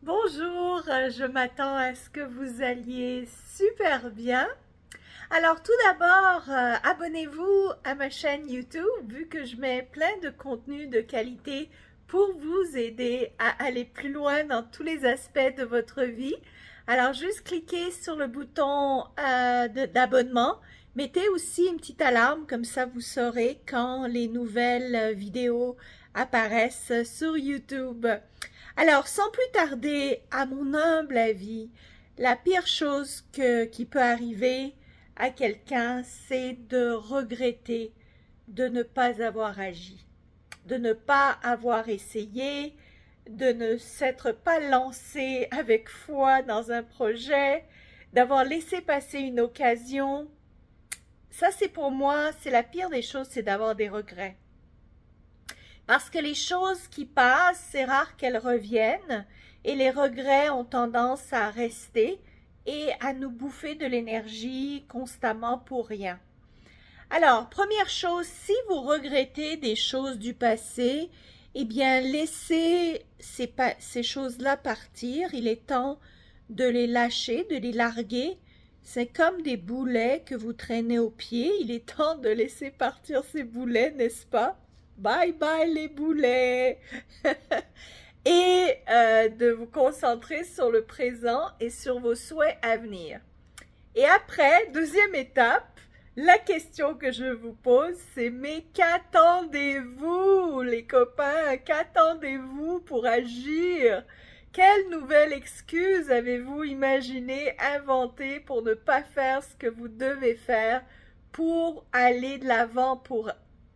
Bonjour, je m'attends à ce que vous alliez super bien. Alors tout d'abord, abonnez-vous à ma chaîne YouTube vu que je mets plein de contenu de qualité pour vous aider à aller plus loin dans tous les aspects de votre vie. Alors juste cliquez sur le bouton d'abonnement. Mettez aussi une petite alarme, comme ça vous saurez quand les nouvelles vidéos apparaissent sur YouTube. Alors, sans plus tarder, à mon humble avis, la pire chose qui peut arriver à quelqu'un, c'est de regretter de ne pas avoir agi, de ne pas avoir essayé, de ne s'être pas lancé avec foi dans un projet, d'avoir laissé passer une occasion. Ça, c'est pour moi, c'est la pire des choses, c'est d'avoir des regrets. Parce que les choses qui passent, c'est rare qu'elles reviennent et les regrets ont tendance à rester et à nous bouffer de l'énergie constamment pour rien. Alors, première chose, si vous regrettez des choses du passé, eh bien, laissez ces choses-là partir. Il est temps de les lâcher, de les larguer. C'est comme des boulets que vous traînez au pied. Il est temps de laisser partir ces boulets, n'est-ce pas? Bye bye les boulets et de vous concentrer sur le présent et sur vos souhaits à venir. Et après, deuxième étape, la question que je vous pose, c'est mais qu'attendez-vous les copains? Qu'attendez-vous pour agir? Quelle nouvelle excuse avez-vous imaginé, inventé pour ne pas faire ce que vous devez faire pour aller de l'avant, pour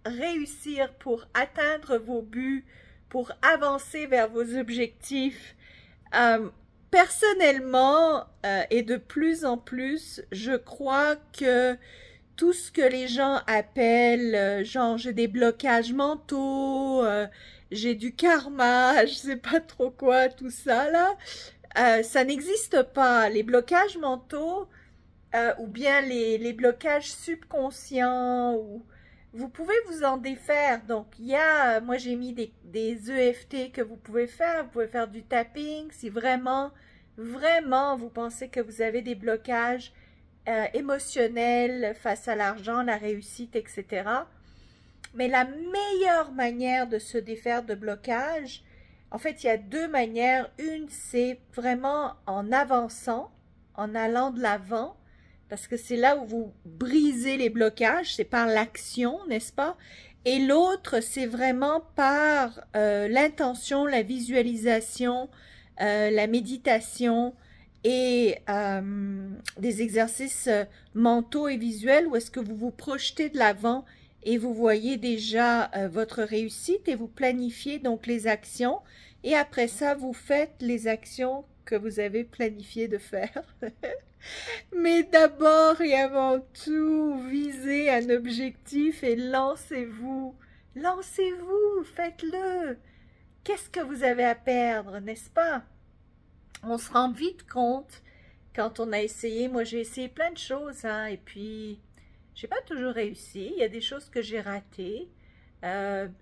réussir, pour atteindre vos buts, pour avancer vers vos objectifs? Personnellement, et de plus en plus, je crois que tout ce que les gens appellent, genre j'ai des blocages mentaux, j'ai du karma, je sais pas trop quoi, tout ça là, ça n'existe pas. Les blocages mentaux, ou bien les blocages subconscients, ou vous pouvez vous en défaire. Donc, il y a, moi j'ai mis des EFT que vous pouvez faire du tapping, si vraiment, vraiment vous pensez que vous avez des blocages émotionnels face à l'argent, la réussite, etc. Mais la meilleure manière de se défaire de blocages, en fait, il y a deux manières. Une, c'est vraiment en avançant, en allant de l'avant, parce que c'est là où vous brisez les blocages, c'est par l'action, n'est-ce pas? Et l'autre, c'est vraiment par l'intention, la visualisation, la méditation et des exercices mentaux et visuels où est-ce que vous vous projetez de l'avant et vous voyez déjà votre réussite et vous planifiez donc les actions. Et après ça, vous faites les actions que vous avez planifié de faire. Mais d'abord et avant tout, visez un objectif et lancez-vous. Lancez-vous, faites-le. Qu'est-ce que vous avez à perdre, n'est-ce pas? On se rend vite compte quand on a essayé. Moi, j'ai essayé plein de choses, hein, et puis j'ai pas toujours réussi. Il y a des choses que j'ai ratées,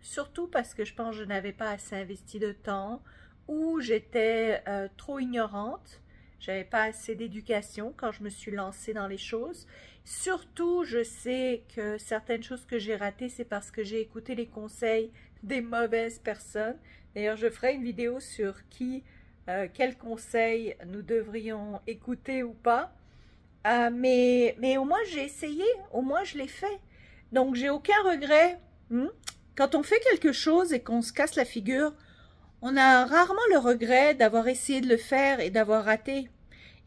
surtout parce que je pense que je n'avais pas assez investi de temps ou j'étais trop ignorante. J'avais pas assez d'éducation quand je me suis lancée dans les choses. Surtout, je sais que certaines choses que j'ai ratées, c'est parce que j'ai écouté les conseils des mauvaises personnes. D'ailleurs, je ferai une vidéo sur quels conseils nous devrions écouter ou pas. Mais au moins, j'ai essayé. Au moins, je l'ai fait. Donc, j'ai aucun regret. Quand on fait quelque chose et qu'on se casse la figure, on a rarement le regret d'avoir essayé de le faire et d'avoir raté.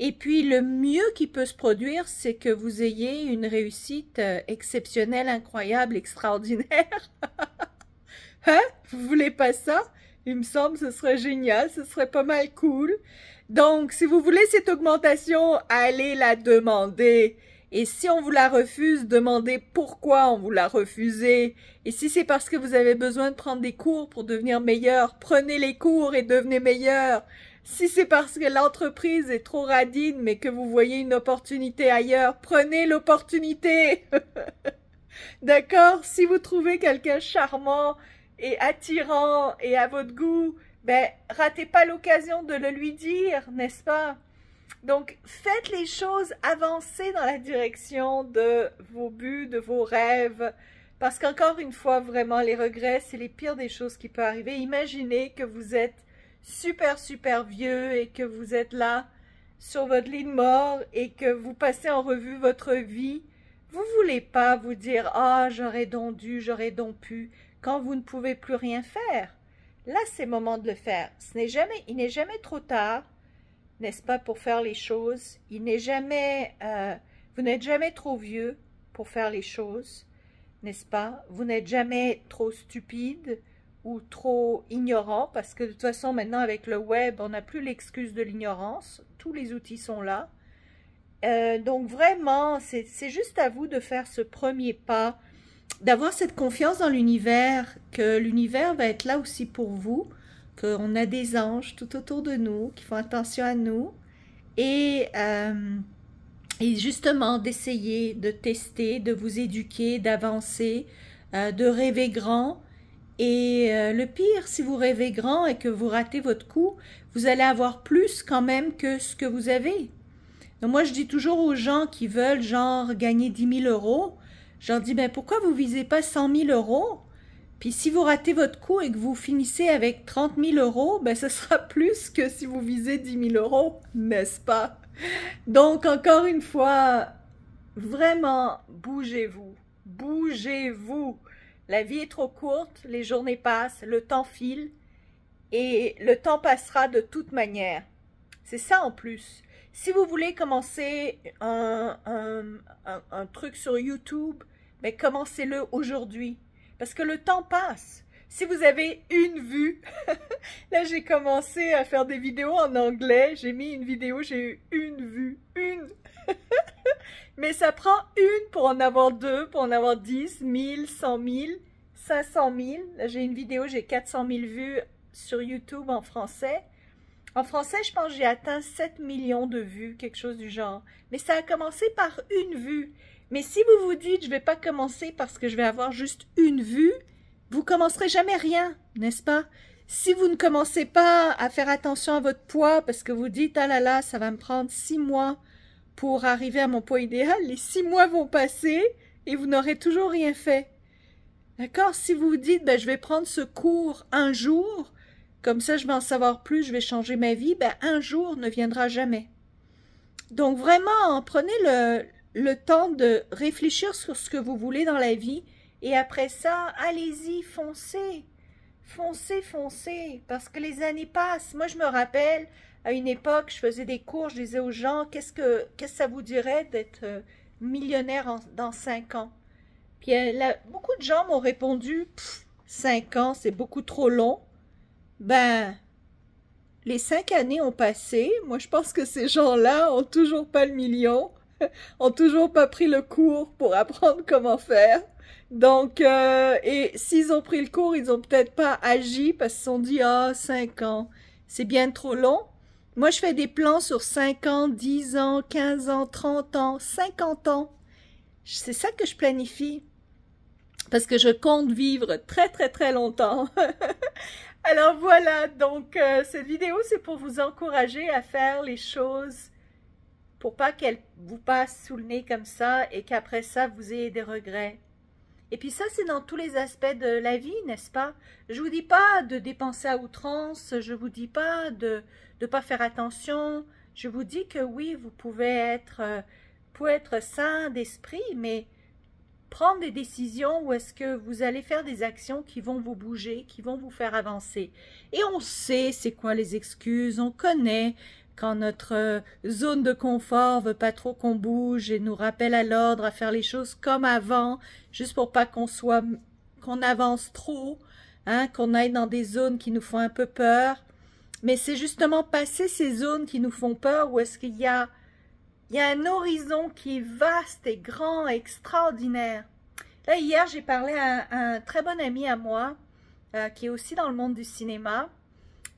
Et puis, le mieux qui peut se produire, c'est que vous ayez une réussite exceptionnelle, incroyable, extraordinaire. Hein? Vous voulez pas ça? Il me semble que ce serait génial, ce serait pas mal cool. Donc, si vous voulez cette augmentation, allez la demander. Et si on vous la refuse, demandez pourquoi on vous l'a refusé. Et si c'est parce que vous avez besoin de prendre des cours pour devenir meilleur, prenez les cours et devenez meilleur. Si c'est parce que l'entreprise est trop radine, mais que vous voyez une opportunité ailleurs, prenez l'opportunité. D'accord? Si vous trouvez quelqu'un charmant et attirant et à votre goût, ben, ratez pas l'occasion de le lui dire, n'est-ce pas? Donc, faites les choses, avancez dans la direction de vos buts, de vos rêves, parce qu'encore une fois, vraiment, les regrets, c'est les pires des choses qui peuvent arriver. Imaginez que vous êtes super, super vieux et que vous êtes là sur votre lit de mort et que vous passez en revue votre vie. Vous voulez pas vous dire « Ah, j'aurais donc dû, j'aurais donc pu » quand vous ne pouvez plus rien faire. Là, c'est le moment de le faire. Il n'est jamais trop tard, n'est-ce pas, pour faire les choses. Vous n'êtes jamais trop vieux pour faire les choses, n'est-ce pas? Vous n'êtes jamais trop stupide ou trop ignorant, parce que de toute façon, maintenant, avec le web, on n'a plus l'excuse de l'ignorance. Tous les outils sont là. Donc, vraiment, c'est juste à vous de faire ce premier pas, d'avoir cette confiance dans l'univers, que l'univers va être là aussi pour vous, qu'on a des anges tout autour de nous, qui font attention à nous, et justement d'essayer, de tester, de vous éduquer, d'avancer, de rêver grand. Et le pire, si vous rêvez grand et que vous ratez votre coup, vous allez avoir plus quand même que ce que vous avez. Donc moi, je dis toujours aux gens qui veulent genre gagner 10 000 €, je leur dis, ben pourquoi vous visez pas 100 000 €? Puis si vous ratez votre coup et que vous finissez avec 30 000 €, ben ce sera plus que si vous visez 10 000 €, n'est-ce pas? Donc encore une fois, vraiment, bougez-vous, bougez-vous. La vie est trop courte, les journées passent, le temps file et le temps passera de toute manière. C'est ça en plus. Si vous voulez commencer un truc sur YouTube, ben commencez-le aujourd'hui. Parce que le temps passe. Si vous avez une vue, là j'ai commencé à faire des vidéos en anglais, j'ai mis une vidéo, j'ai eu une vue, une. Mais ça prend une pour en avoir deux, pour en avoir 10, 1000, 100 000, 500 000. Là j'ai une vidéo, j'ai 400 000 vues sur YouTube en français. En français, je pense que j'ai atteint 7 millions de vues, quelque chose du genre. Mais ça a commencé par une vue. Mais si vous vous dites, je ne vais pas commencer parce que je vais avoir juste une vue, vous commencerez jamais rien, n'est-ce pas? Si vous ne commencez pas à faire attention à votre poids parce que vous dites, ah là là, ça va me prendre 6 mois pour arriver à mon poids idéal, les 6 mois vont passer et vous n'aurez toujours rien fait. D'accord? Si vous vous dites, ben, je vais prendre ce cours un jour, comme ça je vais en savoir plus, je vais changer ma vie, ben, un jour ne viendra jamais. Donc vraiment, prenez le temps de réfléchir sur ce que vous voulez dans la vie et après ça, allez-y, foncez, foncez, foncez, parce que les années passent. Moi, je me rappelle, à une époque, je faisais des cours, je disais aux gens, qu'est-ce que ça vous dirait d'être millionnaire dans 5 ans? Puis beaucoup de gens m'ont répondu, 5 ans, c'est beaucoup trop long. Ben, les 5 années ont passé. Moi, je pense que ces gens-là ont toujours pas le million, ont toujours pas pris le cours pour apprendre comment faire. Donc, et s'ils ont pris le cours, ils ont peut-être pas agi parce qu'ils se sont dit, ah, 5 ans, c'est bien trop long. Moi, je fais des plans sur 5 ans, 10 ans, 15 ans, 30 ans, 50 ans. C'est ça que je planifie. Parce que je compte vivre très, très, très longtemps. Alors voilà, donc cette vidéo, c'est pour vous encourager à faire les choses pour pas qu'elles vous passent sous le nez comme ça et qu'après ça, vous ayez des regrets. Et puis ça, c'est dans tous les aspects de la vie, n'est-ce pas? Je vous dis pas de dépenser à outrance, je vous dis pas de pas faire attention. Je vous dis que oui, vous pouvez être sain d'esprit, mais prendre des décisions où est-ce que vous allez faire des actions qui vont vous bouger, qui vont vous faire avancer. Et on sait c'est quoi les excuses, on connaît quand notre zone de confort veut pas trop qu'on bouge et nous rappelle à l'ordre à faire les choses comme avant, juste pour pas qu'on avance trop, hein, qu'on aille dans des zones qui nous font un peu peur. Mais c'est justement passer ces zones qui nous font peur où est-ce qu'il y a un horizon qui est vaste et grand et extraordinaire. Là, hier, j'ai parlé à un très bon ami à moi, qui est aussi dans le monde du cinéma.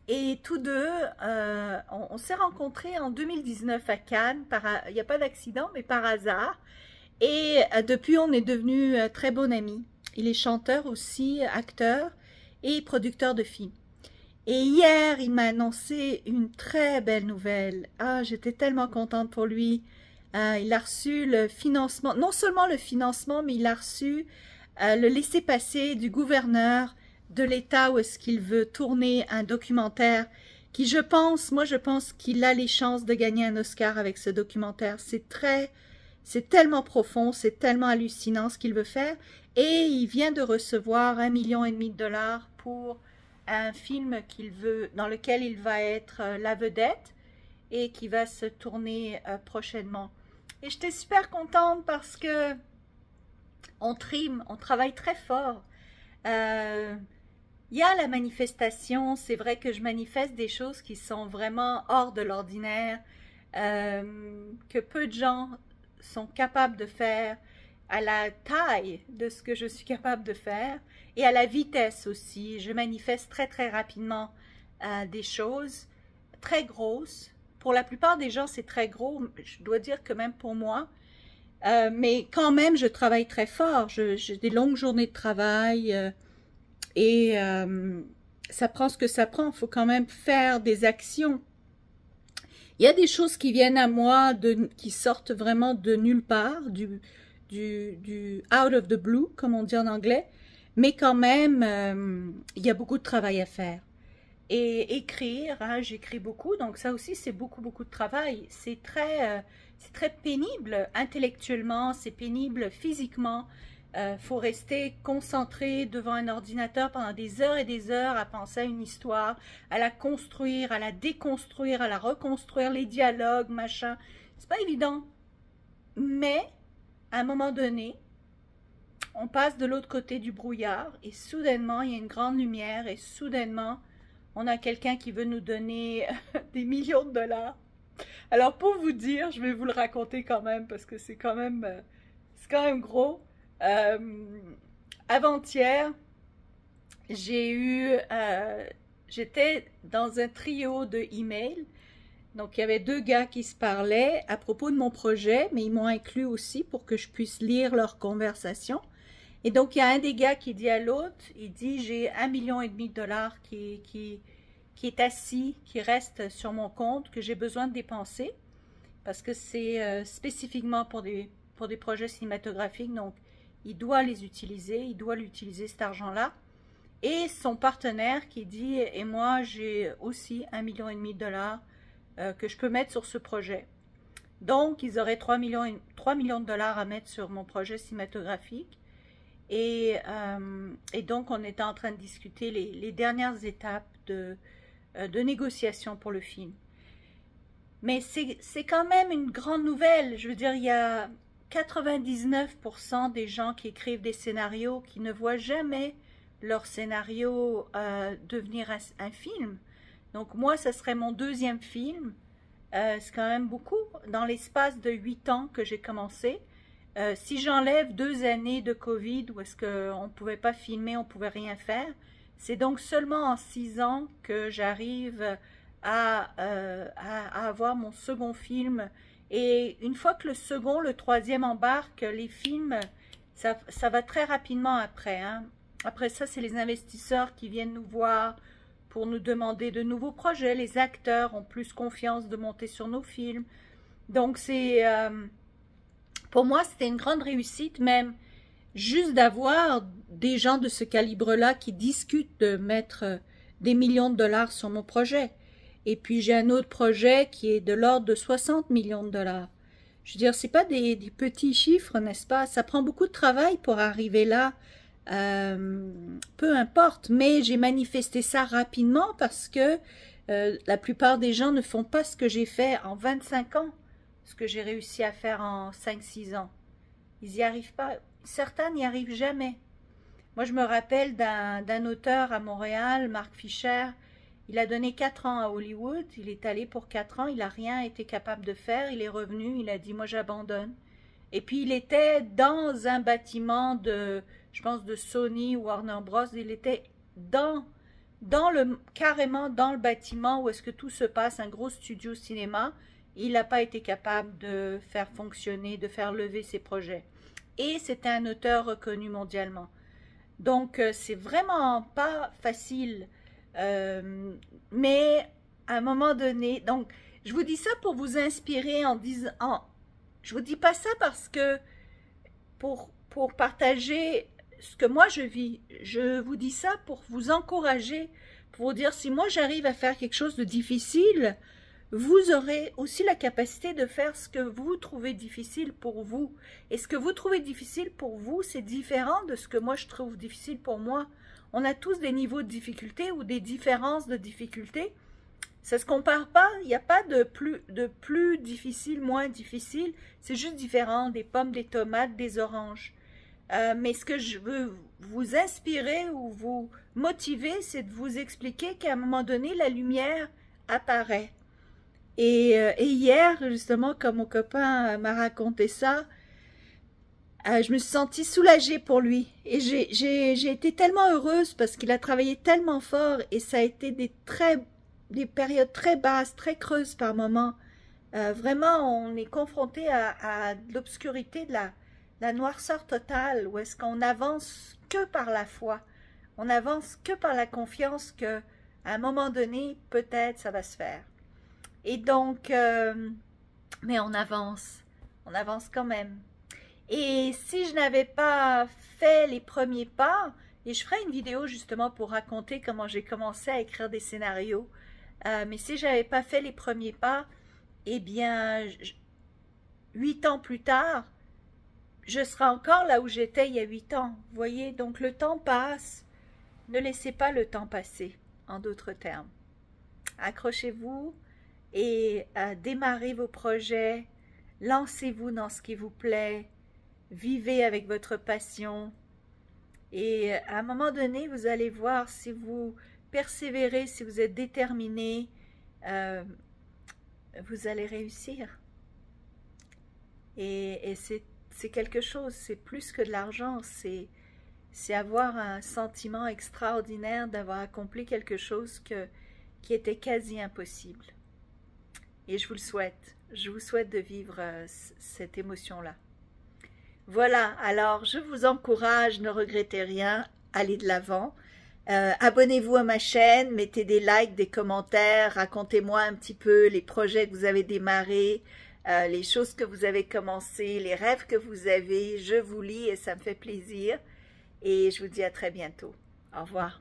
Et tous deux, on s'est rencontrés en 2019 à Cannes. Il n'y a pas d'accident, mais par hasard. Et depuis, on est devenus très bons amis. Il est chanteur aussi, acteur et producteur de films. Et hier, il m'a annoncé une très belle nouvelle. Ah, j'étais tellement contente pour lui. Il a reçu le financement, non seulement le financement, mais il a reçu le laissez-passer du gouverneur de l'État où est-ce qu'il veut tourner un documentaire qui, moi je pense qu'il a les chances de gagner un Oscar avec ce documentaire. C'est tellement profond, c'est tellement hallucinant ce qu'il veut faire. Et il vient de recevoir 1,5 million de dollars pour un film qu'il veut, dans lequel il va être la vedette et qui va se tourner prochainement. Et j'étais super contente parce que on trime, on travaille très fort. Il y a la manifestation, c'est vrai que je manifeste des choses qui sont vraiment hors de l'ordinaire, que peu de gens sont capables de faire à la taille de ce que je suis capable de faire et à la vitesse aussi. Je manifeste très très rapidement des choses très grosses. Pour la plupart des gens, c'est très gros. Je dois dire que même pour moi, mais quand même, je travaille très fort. J'ai des longues journées de travail et ça prend ce que ça prend. Il faut quand même faire des actions. Il y a des choses qui viennent à moi, qui sortent vraiment de nulle part, du out of the blue, comme on dit en anglais. Mais quand même, il y a beaucoup de travail à faire. Et écrire, hein, j'écris beaucoup, donc ça aussi c'est beaucoup de travail. C'est très pénible intellectuellement, c'est pénible physiquement. Faut rester concentré devant un ordinateur pendant des heures et des heures à penser à une histoire, à la construire, à la déconstruire, à la reconstruire, les dialogues, machin. C'est pas évident. Mais, à un moment donné, on passe de l'autre côté du brouillard et soudainement, il y a une grande lumière et soudainement, on a quelqu'un qui veut nous donner des millions de dollars. Alors, pour vous dire, je vais vous le raconter quand même parce que c'est quand même gros. Avant-hier, j'étais dans un trio de emails. Donc, il y avait 2 gars qui se parlaient à propos de mon projet, mais ils m'ont inclus aussi pour que je puisse lire leur conversation. Et donc, il y a un des gars qui dit à l'autre, il dit, j'ai 1,5 million de dollars qui est assis, qui reste sur mon compte, que j'ai besoin de dépenser, parce que c'est spécifiquement pour des projets cinématographiques, donc il doit les utiliser, il doit l'utiliser cet argent-là. Et son partenaire qui dit, et moi j'ai aussi 1,5 million de dollars que je peux mettre sur ce projet. Donc ils auraient 3 millions de dollars à mettre sur mon projet cinématographique. Et donc on était en train de discuter les dernières étapes de négociation pour le film. Mais c'est quand même une grande nouvelle. Je veux dire, il y a 99% des gens qui écrivent des scénarios qui ne voient jamais leur scénario devenir un film. Donc moi, ce serait mon 2e film. C'est quand même beaucoup. Dans l'espace de 8 ans que j'ai commencé, si j'enlève 2 années de Covid où est-ce qu'on ne pouvait pas filmer, on ne pouvait rien faire, c'est donc seulement en 6 ans que j'arrive à avoir mon second film. Et une fois que le 3e embarque, les films, ça va très rapidement après. Hein. Après ça, c'est les investisseurs qui viennent nous voir pour nous demander de nouveaux projets. Les acteurs ont plus confiance de monter sur nos films. Donc, pour moi, c'était une grande réussite, même juste d'avoir des gens de ce calibre-là qui discutent de mettre des millions de dollars sur mon projet. Et puis, j'ai un autre projet qui est de l'ordre de 60 millions de dollars. Je veux dire, c'est pas des petits chiffres, n'est-ce pas? Ça prend beaucoup de travail pour arriver là. Peu importe, mais j'ai manifesté ça rapidement parce que la plupart des gens ne font pas ce que j'ai fait en 25 ans, ce que j'ai réussi à faire en 5-6 ans. Ils n'y arrivent pas. Certains n'y arrivent jamais. Moi, je me rappelle d'un auteur à Montréal, Marc Fischer. Il a donné 4 ans à Hollywood. Il est allé pour 4 ans. Il n'a rien été capable de faire. Il est revenu. Il a dit, moi, j'abandonne. Et puis, il était dans un bâtiment je pense, de Sony ou Warner Bros. Il était carrément dans le bâtiment où est-ce que tout se passe, un gros studio cinéma. Il n'a pas été capable de faire fonctionner, de faire lever ses projets. Et c'était un auteur reconnu mondialement. Donc, c'est vraiment pas facile Mais à un moment donné, donc je vous dis ça pour vous inspirer en disant, je vous dis pas ça parce que pour partager ce que moi je vis, je vous dis ça pour vous encourager, pour vous dire si moi j'arrive à faire quelque chose de difficile, vous aurez aussi la capacité de faire ce que vous trouvez difficile pour vous. Et ce que vous trouvez difficile pour vous, c'est différent de ce que moi je trouve difficile pour moi. On a tous des niveaux de difficulté ou des différences de difficulté. Ça ne se compare pas, il n'y a pas de plus difficile, moins difficile. C'est juste différent, des pommes, des tomates, des oranges. Mais ce que je veux vous inspirer ou vous motiver, c'est de vous expliquer qu'à un moment donné, la lumière apparaît. Et hier, justement, quand mon copain m'a raconté ça, je me suis sentie soulagée pour lui. Et j'ai été tellement heureuse parce qu'il a travaillé tellement fort et ça a été des périodes très basses, très creuses par moments. Vraiment, on est confronté à l'obscurité de la noirceur totale, où est-ce qu'on avance que par la foi. On avance que par la confiance que, à un moment donné, peut-être ça va se faire. Et donc, mais on avance quand même. Et si je n'avais pas fait les premiers pas, et je ferai une vidéo justement pour raconter comment j'ai commencé à écrire des scénarios, mais si je n'avais pas fait les premiers pas, eh bien, 8 ans plus tard, je serai encore là où j'étais il y a 8 ans. Vous voyez, donc le temps passe. Ne laissez pas le temps passer, en d'autres termes. Accrochez-vous et démarrez vos projets, lancez-vous dans ce qui vous plaît, vivez avec votre passion et à un moment donné, vous allez voir si vous persévérez, si vous êtes déterminé, vous allez réussir. Et c'est quelque chose, c'est plus que de l'argent, c'est avoir un sentiment extraordinaire d'avoir accompli quelque chose qui était quasi impossible. Et je vous le souhaite. Je vous souhaite de vivre cette émotion-là. Voilà, alors je vous encourage, ne regrettez rien, allez de l'avant. Abonnez-vous à ma chaîne, mettez des likes, des commentaires, racontez-moi un petit peu les projets que vous avez démarrés, les choses que vous avez commencées, les rêves que vous avez. Je vous lis et ça me fait plaisir. Et je vous dis à très bientôt. Au revoir.